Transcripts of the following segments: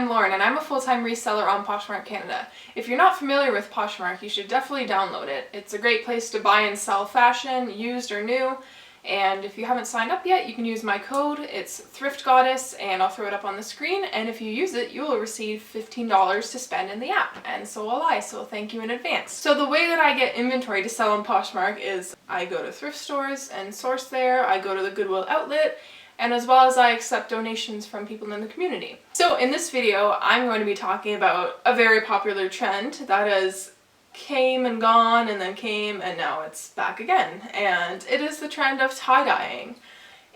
I'm Lauren and I'm a full-time reseller on Poshmark Canada. If you're not familiar with Poshmark, you should definitely download it. It's a great place to buy and sell fashion, used or new. And if you haven't signed up yet, you can use my code. It's Thrift Goddess, and I'll throw it up on the screen. And if you use it, you will receive $15 to spend in the app. And so will I, so thank you in advance. So the way that I get inventory to sell on Poshmark is I go to thrift stores and source there. I go to the Goodwill outlet, and as well as I accept donations from people in the community. So in this video, I'm going to be talking about a very popular trend that has came and gone and then came and now it's back again. And it is the trend of tie-dyeing.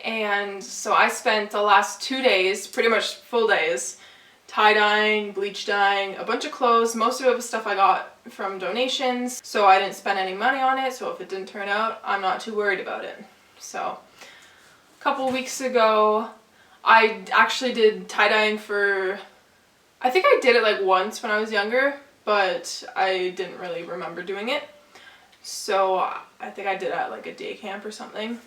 And so I spent the last 2 days, pretty much full days, tie-dyeing, bleach dyeing, a bunch of clothes. Most of it was stuff I got from donations, so I didn't spend any money on it, so if it didn't turn out, I'm not too worried about it. So a couple weeks ago, I actually did tie-dyeing for, I think I did it like once when I was younger, but I didn't really remember doing it. So I think I did it at like a day camp or something.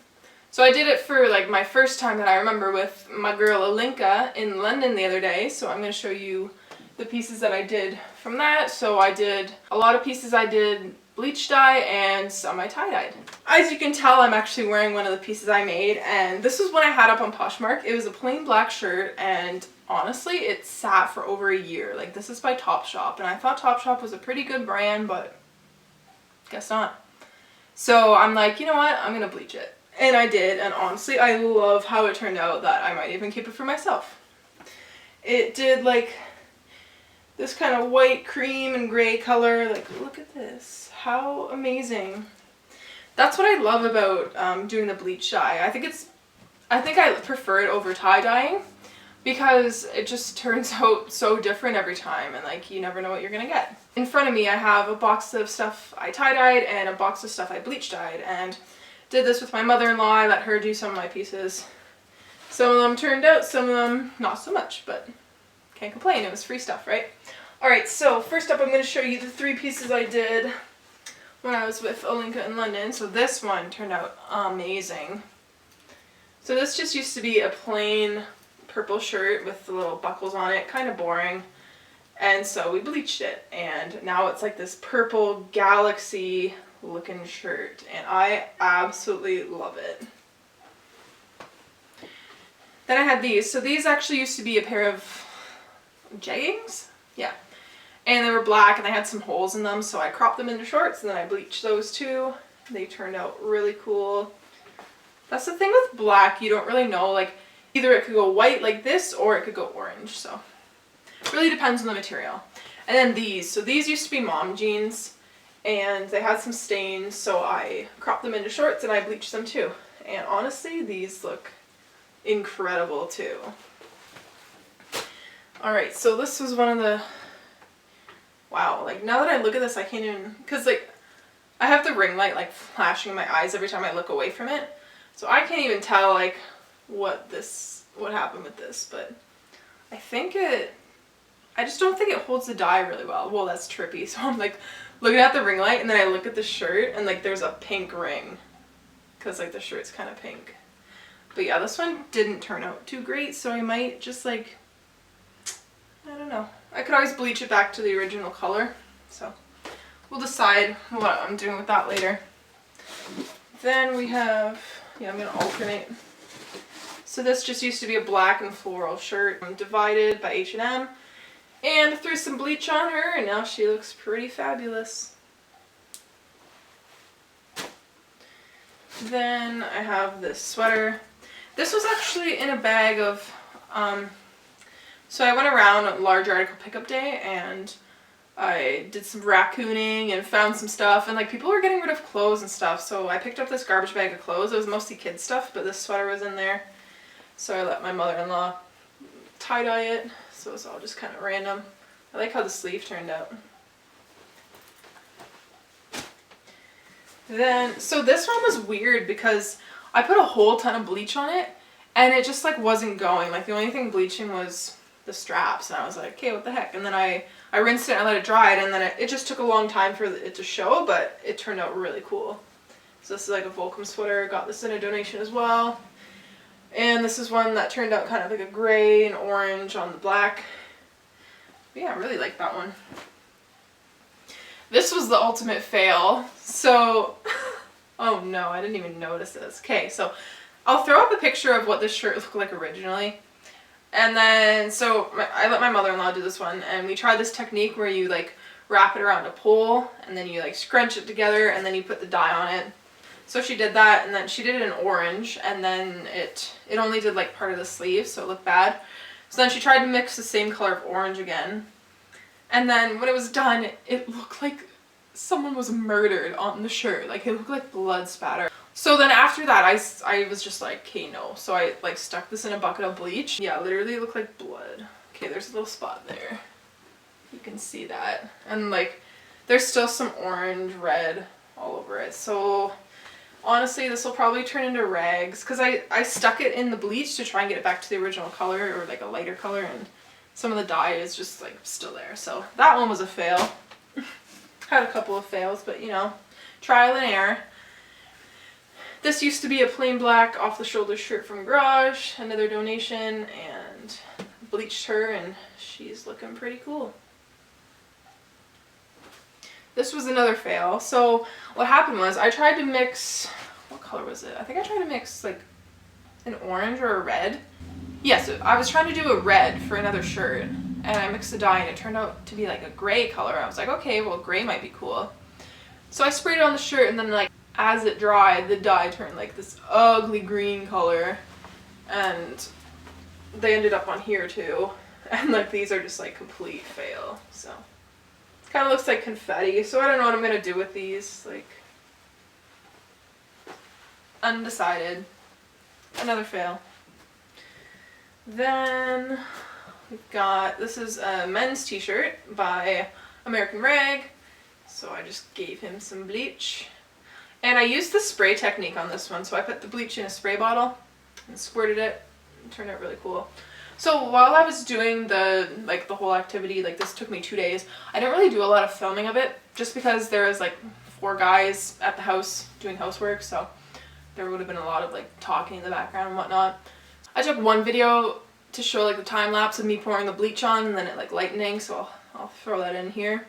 So I did it for like my first time that I remember with my girl Alinka in London the other day. So I'm going to show you the pieces that I did from that. So I did a lot of pieces. I did bleach dye and some I tie-dyed. As you can tell, I'm actually wearing one of the pieces I made, and this was one I had up on Poshmark. It was a plain black shirt, and honestly, it sat for over a year. Like, this is by Topshop, and I thought Topshop was a pretty good brand, but guess not. So I'm like, you know what, I'm gonna bleach it. And I did, and honestly, I love how it turned out that I might even keep it for myself. It did like this kind of white, cream, and gray color. Like, look at this. How amazing. That's what I love about doing the bleach dye. I think I prefer it over tie-dyeing because it just turns out so different every time, and like you never know what you're gonna get. In front of me I have a box of stuff I tie-dyed and a box of stuff I bleach dyed, and did this with my mother-in-law. I let her do some of my pieces. Some of them turned out, some of them not so much, but can't complain, it was free stuff, right? Alright, so first up I'm going to show you the 3 pieces I did when I was with Alinka in London. So this one turned out amazing. So this just used to be a plain purple shirt with the little buckles on it, kind of boring. And so we bleached it, and now it's like this purple galaxy looking shirt, and I absolutely love it. Then I had these. So these actually used to be a pair of jeggings? Yeah. And they were black and they had some holes in them, so I cropped them into shorts and then I bleached those too. They turned out really cool. That's the thing with black, you don't really know, like either it could go white like this or it could go orange, so it really depends on the material. And then these. So these used to be mom jeans and they had some stains, so I cropped them into shorts and I bleached them too. And honestly, these look incredible too. Alright, so this was one of the, wow, like now that I look at this I can't even, because like I have the ring light like flashing in my eyes every time I look away from it, so I can't even tell like what happened with this, but I just don't think it holds the dye really well. Well, that's trippy, so I'm like looking at the ring light and then I look at the shirt and like there's a pink ring, because like the shirt's kind of pink. But yeah, this one didn't turn out too great, so I might just like, I don't know. I could always bleach it back to the original color, so we'll decide what I'm doing with that later. Then we have, yeah, I'm going to alternate. So this just used to be a black and floral shirt, divided by H&M, and threw some bleach on her, and now she looks pretty fabulous. Then I have this sweater. This was actually in a bag of, so I went around a large article pickup day and I did some raccooning and found some stuff, and like people were getting rid of clothes and stuff, so I picked up this garbage bag of clothes. It was mostly kids stuff, but this sweater was in there, so I let my mother-in-law tie-dye it, so it's all just kind of random. I like how the sleeve turned out. Then, so this one was weird because I put a whole ton of bleach on it and it just like wasn't going. Like the only thing bleaching was the straps, and I was like, okay, what the heck? And then I rinsed it and I let it dry, and then it just took a long time for it to show, but it turned out really cool. So this is like a Volcom sweater. Got this in a donation as well. And this is one that turned out kind of like a gray and orange on the black. But yeah, I really like that one. This was the ultimate fail. So, oh no, I didn't even notice this. Okay, so I'll throw up a picture of what this shirt looked like originally. And then, so I let my mother-in-law do this one, and we tried this technique where you like wrap it around a pole, and then you like scrunch it together, and then you put the dye on it. So she did that, and then she did it in orange, and then it only did like part of the sleeve, so it looked bad. So then she tried to mix the same color of orange again. And then when it was done, it looked like someone was murdered on the shirt. Like, it looked like blood spatter. So then after that, I was just like, okay, no. So I like stuck this in a bucket of bleach. Yeah, literally it looked like blood. Okay, there's a little spot there. You can see that. And like, there's still some orange, red all over it. So honestly, this will probably turn into rags, because I stuck it in the bleach to try and get it back to the original color, or like a lighter color, and some of the dye is just like still there. So that one was a fail. Had a couple of fails, but you know, trial and error. This used to be a plain black off-the-shoulder shirt from Garage, another donation, and bleached her, and she's looking pretty cool. This was another fail. So what happened was I tried to mix, what color was it? I think I tried to mix like an orange or a red. Yes, I was trying to do a red for another shirt, and I mixed the dye, and it turned out to be like a gray color. I was like, okay, well, gray might be cool. So I sprayed it on the shirt, and then like as it dried, the dye turned like this ugly green color, and they ended up on here too. And like these are just like complete fail. So it kind of looks like confetti. So I don't know what I'm gonna do with these. Like, undecided. Another fail. Then we've got, this is a men's t-shirt by American Rag. So I just gave him some bleach. And I used the spray technique on this one. So I put the bleach in a spray bottle and squirted it. It turned out really cool. So while I was doing the whole activity, like this took me 2 days, I didn't really do a lot of filming of it, just because there was like 4 guys at the house doing housework. So there would have been a lot of like talking in the background and whatnot. I took one video to show like the time lapse of me pouring the bleach on and then it like lightening, so I'll throw that in here.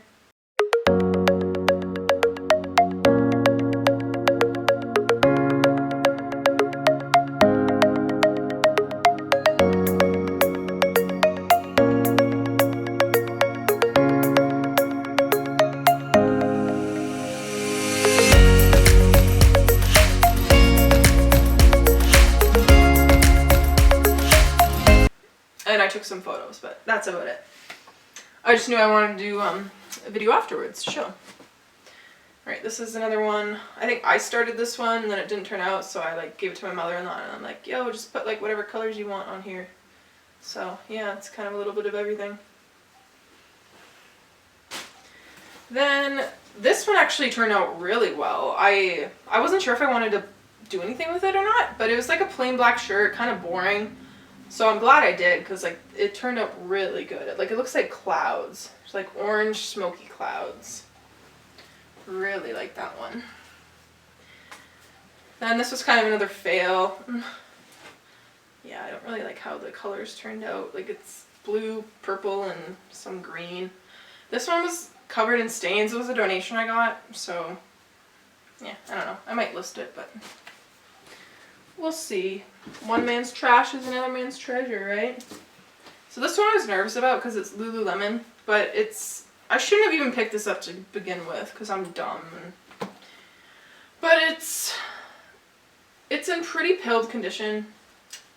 And I took some photos, but that's about it. I just knew I wanted to do a video afterwards to show. Alright, this is another one. I think I started this one and then it didn't turn out, so I like gave it to my mother-in-law and I'm like, yo, just put like whatever colors you want on here. So yeah, it's kind of a little bit of everything. Then this one actually turned out really well. I wasn't sure if I wanted to do anything with it or not, but it was like a plain black shirt, kind of boring. So I'm glad I did, because like it turned out really good. Like it looks like clouds. It's like orange smoky clouds. Really like that one. Then this was kind of another fail. Yeah, I don't really like how the colors turned out. Like it's blue, purple, and some green. This one was covered in stains. It was a donation I got, so yeah, I don't know. I might list it, but we'll see. One man's trash is another man's treasure, right? So this one I was nervous about because it's Lululemon, but I shouldn't have even picked this up to begin with because I'm dumb. But it's in pretty pilled condition,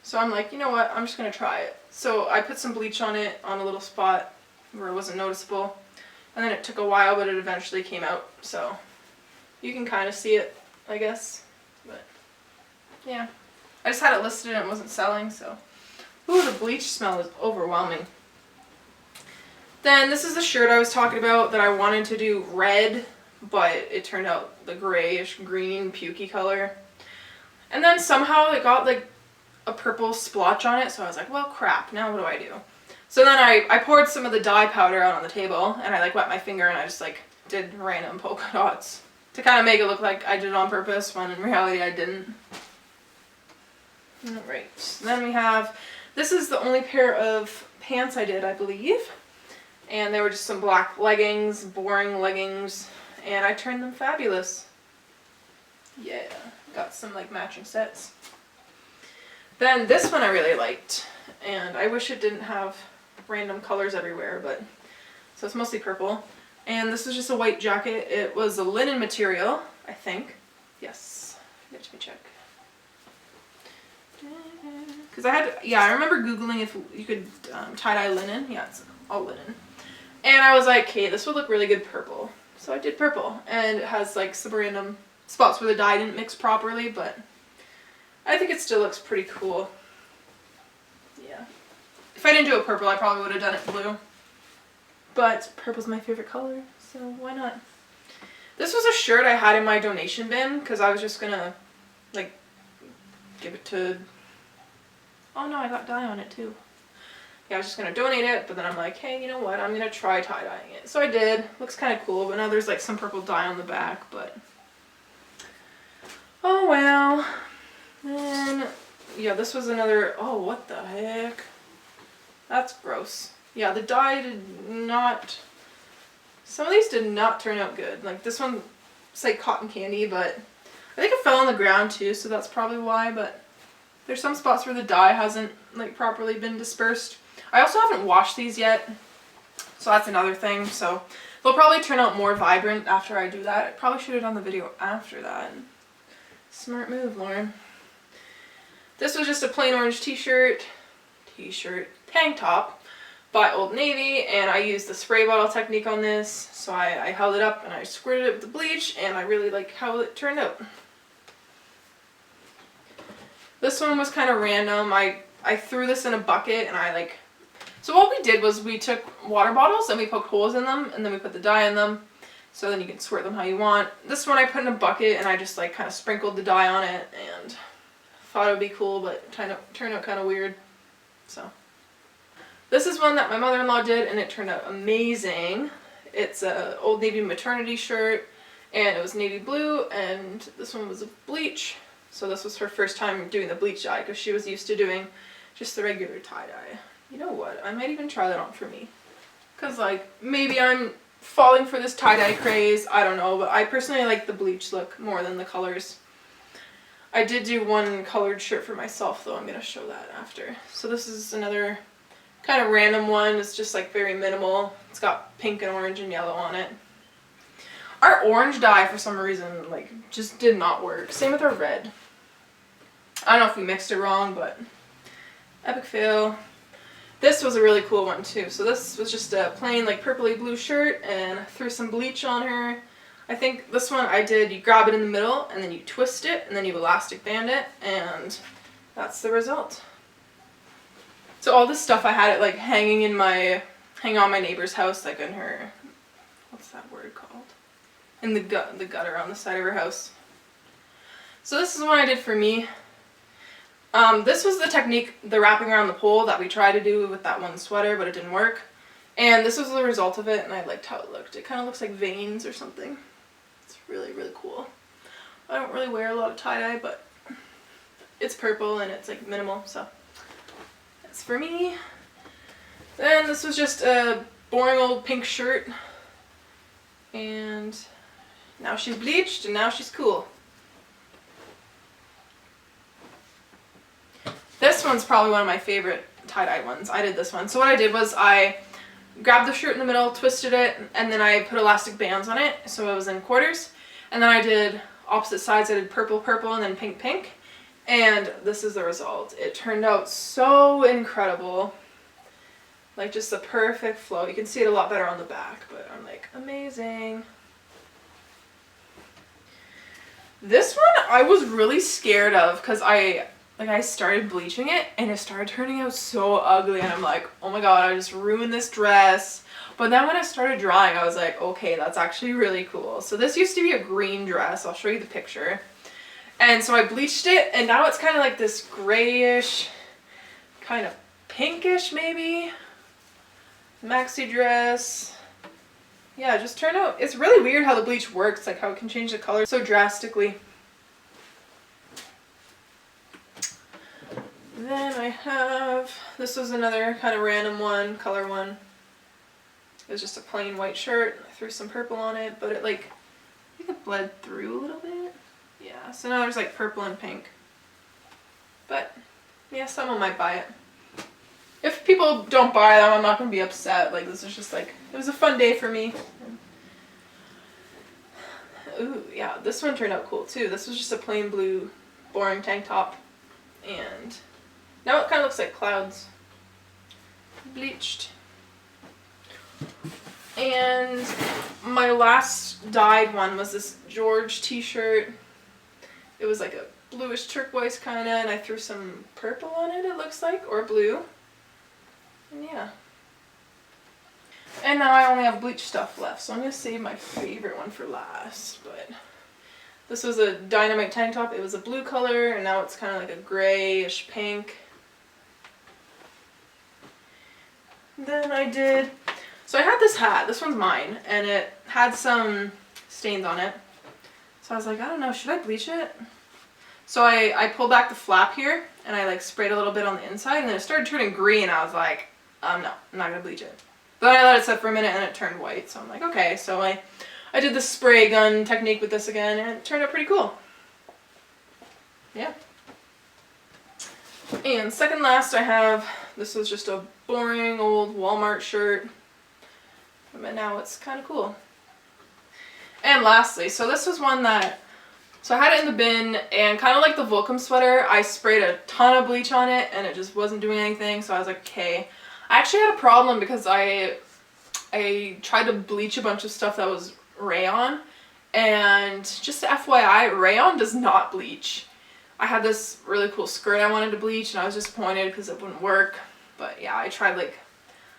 so I'm like, you know what, I'm just going to try it. So I put some bleach on it on a little spot where it wasn't noticeable, and then it took a while, but it eventually came out, so you can kind of see it, I guess, but yeah. I just had it listed and it wasn't selling, so. Ooh, the bleach smell is overwhelming. Then this is the shirt I was talking about that I wanted to do red, but it turned out the grayish green pukey color. And then somehow it got like a purple splotch on it, so I was like, well crap, now what do I do? So then I poured some of the dye powder out on the table, and I like wet my finger and I just like did random polka dots to kind of make it look like I did it on purpose, when in reality I didn't. Alright, then we have, this is the only pair of pants I did, I believe. And they were just some black leggings, boring leggings, and I turned them fabulous. Yeah, got some like matching sets. Then this one I really liked, and I wish it didn't have random colors everywhere, but so it's mostly purple. And this is just a white jacket. It was a linen material, I think. Yes, let me check. Because I remember Googling if you could tie-dye linen. Yeah, it's all linen. And I was like, okay, this would look really good purple. So I did purple, and it has like some random spots where the dye didn't mix properly, but I think it still looks pretty cool. Yeah. If I didn't do it purple, I probably would have done it blue. But purple's my favorite color, so why not? This was a shirt I had in my donation bin, because I was just gonna, like, give it to... Oh no, I got dye on it too. Yeah, I was just gonna donate it, but then I'm like, hey, you know what? I'm gonna try tie-dyeing it. So I did. Looks kind of cool, but now there's like some purple dye on the back, but... Oh well. And yeah, this was another... Oh, what the heck? That's gross. Yeah, the dye did not... Some of these did not turn out good. Like this one, it's like cotton candy, but I think it fell on the ground too, so that's probably why, but there's some spots where the dye hasn't like properly been dispersed. I also haven't washed these yet, so that's another thing. So they'll probably turn out more vibrant after I do that. I probably should have done the video after that. Smart move, Lauren. This was just a plain orange t-shirt, tank top by Old Navy, and I used the spray bottle technique on this. So I held it up and I squirted it with the bleach, and I really like how it turned out. This one was kind of random. I threw this in a bucket, and so what we did was we took water bottles and we poked holes in them, and then we put the dye in them, so then you can squirt them how you want. This one I put in a bucket, and I just like kind of sprinkled the dye on it, and thought it would be cool, but it turned out kind of weird. So this is one that my mother-in-law did, and it turned out amazing. It's a Old Navy maternity shirt, and it was navy blue, and this one was a bleach. So this was her first time doing the bleach dye, because she was used to doing just the regular tie-dye. You know what? I might even try that on for me. Because, like, maybe I'm falling for this tie-dye craze. I don't know, but I personally like the bleach look more than the colors. I did do one colored shirt for myself, though. I'm going to show that after. So this is another kind of random one. It's just, like, very minimal. It's got pink and orange and yellow on it. Our orange dye, for some reason, like, just did not work. Same with our red. I don't know if we mixed it wrong, but epic fail. This was a really cool one, too. So this was just a plain, like, purpley blue shirt, and I threw some bleach on her. I think this one I did, you grab it in the middle, and then you twist it, and then you elastic band it, and that's the result. So all this stuff, I had it, like, hanging on my neighbor's house, like, in her, what's that word called? In the gutter on the side of her house. So this is what I did for me. This was the technique, the wrapping around the pole that we tried to do with that one sweater, but it didn't work. And this was the result of it, and I liked how it looked. It kind of looks like veins or something. It's really, really cool. I don't really wear a lot of tie-dye, but it's purple and it's like minimal, so that's for me. Then this was just a boring old pink shirt, and now she's bleached, and now she's cool. This one's probably one of my favorite tie-dye ones. I did this one. So what I did was I grabbed the shirt in the middle, twisted it, and then I put elastic bands on it, so it was in quarters. And then I did opposite sides. I did purple, purple, and then pink, pink. And this is the result. It turned out so incredible. Like, just the perfect flow. You can see it a lot better on the back, but I'm like, amazing. This one I was really scared of, because I started bleaching it, and it started turning out so ugly, and I'm like, oh my god, I just ruined this dress. But then when it started drying, I was like, okay, that's actually really cool. So this used to be a green dress. I'll show you the picture. And so I bleached it, and now it's kind of like this grayish, kind of pinkish maybe, maxi dress. Yeah, it just turned out, it's really weird how the bleach works, like how it can change the color so drastically. Then I have, this was another kind of random one, color one. It was just a plain white shirt. I threw some purple on it, but it like, I think it bled through a little bit. Yeah, so now there's like purple and pink. But yeah, someone might buy it. If people don't buy them, I'm not going to be upset. Like, this is just like, it was a fun day for me. Ooh, yeah, this one turned out cool too. This was just a plain blue, boring tank top. And now it kind of looks like clouds. Bleached. And my last dyed one was this George t-shirt. It was like a bluish turquoise kind of, and I threw some purple on it, it looks like, or blue. And yeah. And now I only have bleach stuff left, so I'm going to save my favorite one for last. But this was a Dynamite tank top. It was a blue color, and now it's kind of like a grayish pink. Then I did, so I had this hat, this one's mine, and it had some stains on it. So I was like, I don't know, should I bleach it? So I pulled back the flap here, and I like sprayed a little bit on the inside, and then it started turning green. I was like, no, I'm not gonna bleach it. Then I let it set for a minute, and it turned white. So I'm like, okay. So I did the spray gun technique with this again, and it turned out pretty cool. Yeah. And second last, I have, this was just a boring old Walmart shirt, but now it's kind of cool. And lastly, so this was one that, so I had it in the bin, and kind of like the Volcom sweater, I sprayed a ton of bleach on it, and it just wasn't doing anything, so I was like, okay. I actually had a problem because I tried to bleach a bunch of stuff that was rayon, and just FYI, rayon does not bleach. I had this really cool skirt I wanted to bleach, and I was disappointed because it wouldn't work. But yeah, I tried like,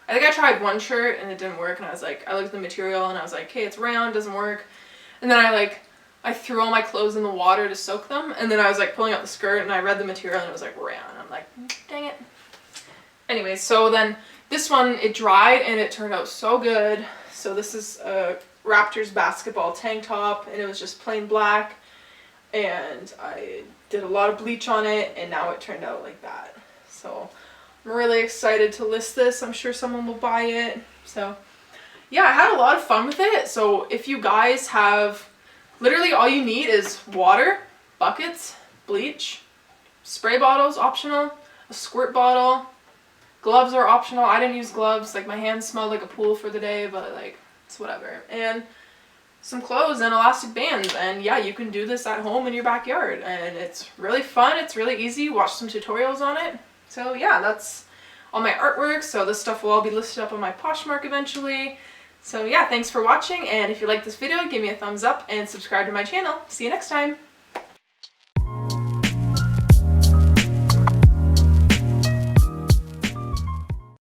I think I tried one shirt and it didn't work, and I was like, I looked at the material and I was like, hey, it's rayon, doesn't work. And then I threw all my clothes in the water to soak them, and then I was like pulling out the skirt and I read the material and it was like rayon. I'm like, dang it. Anyways, so then this one, it dried and it turned out so good. So this is a Raptors basketball tank top, and it was just plain black, and I did a lot of bleach on it, and now it turned out like that. So I'm really excited to list this. I'm sure someone will buy it. So yeah, I had a lot of fun with it. So if you guys have, literally all you need is water, buckets, bleach, spray bottles optional, a squirt bottle, gloves are optional. I didn't use gloves. Like, my hands smelled like a pool for the day, but like, it's whatever. And some clothes and elastic bands, and yeah, you can do this at home in your backyard, and it's really fun. It's really easy. Watch some tutorials on it. So yeah, that's all my artwork. So this stuff will all be listed up on my Poshmark eventually. So yeah, thanks for watching, and if you like this video, give me a thumbs up and subscribe to my channel. See you next time.